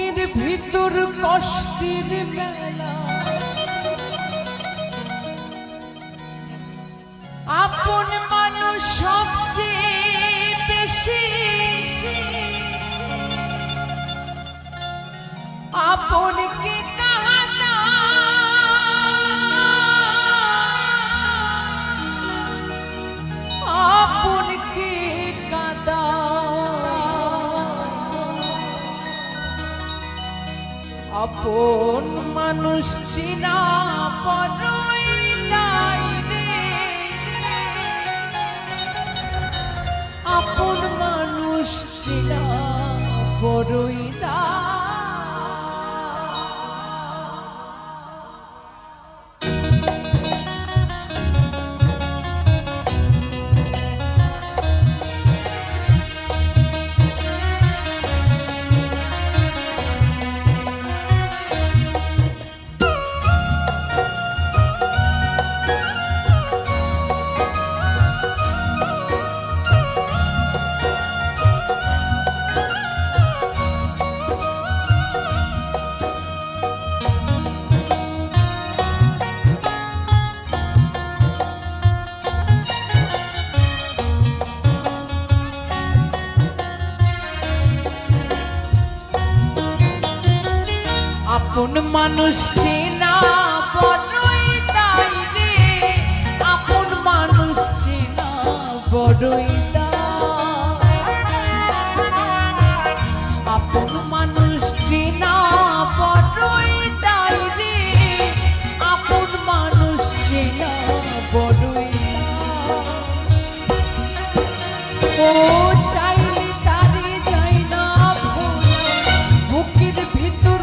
বুকের ভিতর কষ্টের মেলা, আপন মানুষ সবচেয়ে বেশি, আপনকে কাঁদা আপনকে কাঁদা আপন মানুষ চিনা বড়ই দায় রে, আপন মানুষ চিনা বড়ই দায়। আপন মানুষ চেনা বড়ই দায় রে, আপন মানুষ চেনা বড়ই দায়, আপন মানুষ চেনা বড়ই দায় রে, আপন মানুষ চেনা বড়ই দায়। ও চাইলে তারে যায় না ভোলা, বুকের ভিতর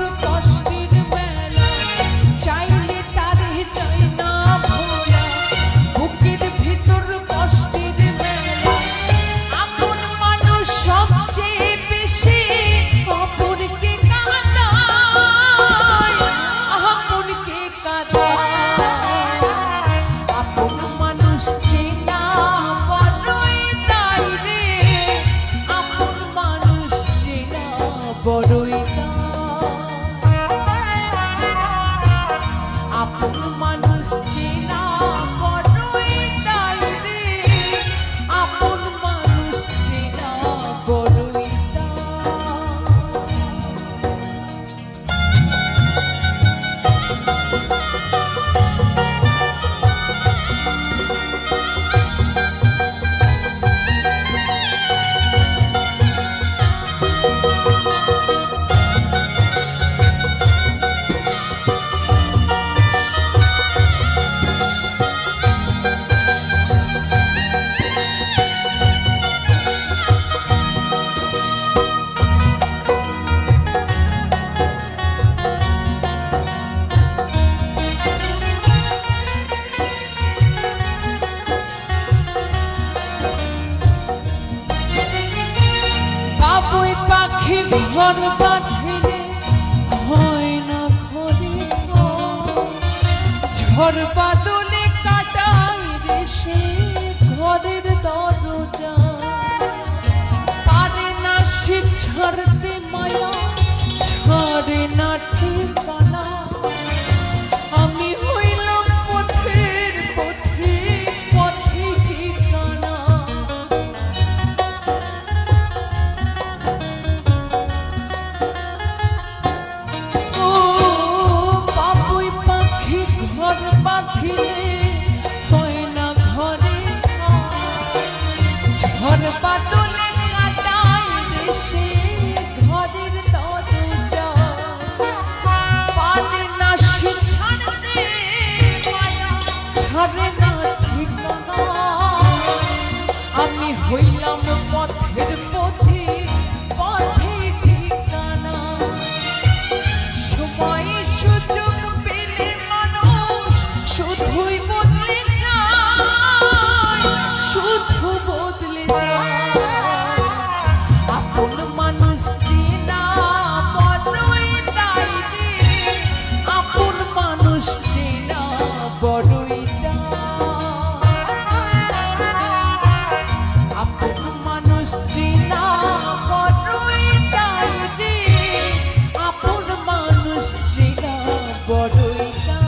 বড়ই আপন মানুষ চেনা বড়ই দায় রে, আপন মানুষ চেনা বড়ই পাখি ঘর বাঁধিলে হয় না ঘরে ঝড় বাদলে কাটাই রে সে ঘরের দরজা, পারে না সে ছাড়তে মায়া, ছাড়ে না ঠিকানা, আমি হইলাম পথের পথে পথে ঠিকানা। ঘর বাঁধিলে হয় না ঘরে ঝড় বাদলে কাটাই রে সে ঘরের দরজা, বড়ই দাম।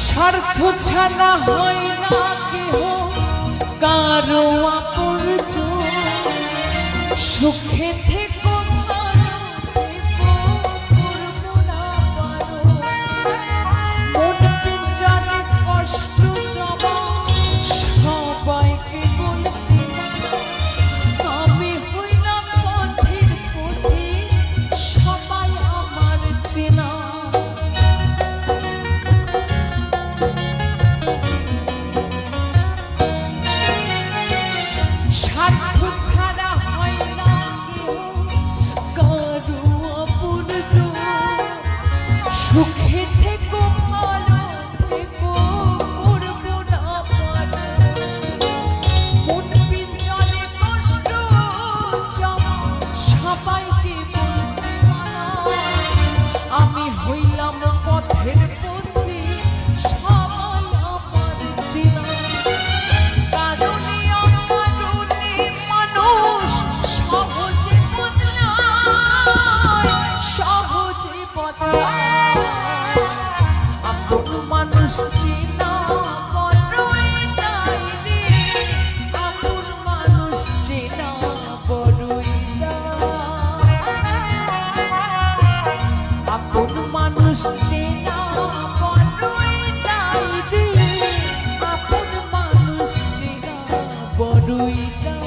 স্বার্থ ছাড়া হয় না কেহ কারো আপনজন, সুখে থেকো ভালো থেকো করবো না পারো, মন পিঞ্জরে কষ্ট জমা সবাইকে বলতে আমি হইলাম পথের পথিক, সবাই আমার চেনা। সুখে থেকো ভালো থেকো করবো না পারো, মন পিঞ্জরে কষ্ট জমা সবাইকে বলতে মানা, আমি হইলাম পথের পথে সবাই আমার চেনা। কারণে অকারণে মানুষ সহজে বদলায়, সহজে বদলায়। আপন মানুষ চেনা বড়ই দায় রে, আপন মানুষ চেনা বড়ই দায়। আপন মানুষ চেনা বড়ই দায় রে, আপন মানুষ চেনা বড়ই দায়।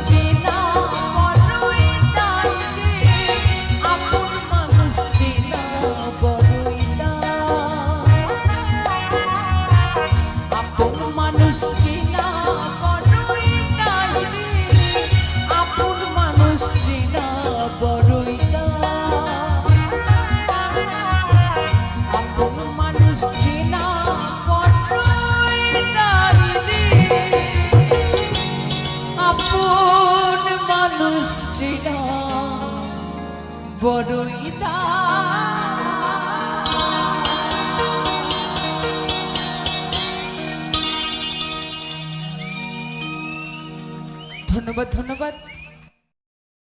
চেনা বড়ই দায় রে, আপন মানুষ চেনা বড়ই দায়। আপন মানুষ চেনা বড়ই দায় রে, আপন মানুষ চেনা বড়ই দায়। আপন মানুষ চেনা বড়ই দায় রে, আপন মানুষ চেনা বড়ই দায়। ধন্যবাদ ধন্যবাদ।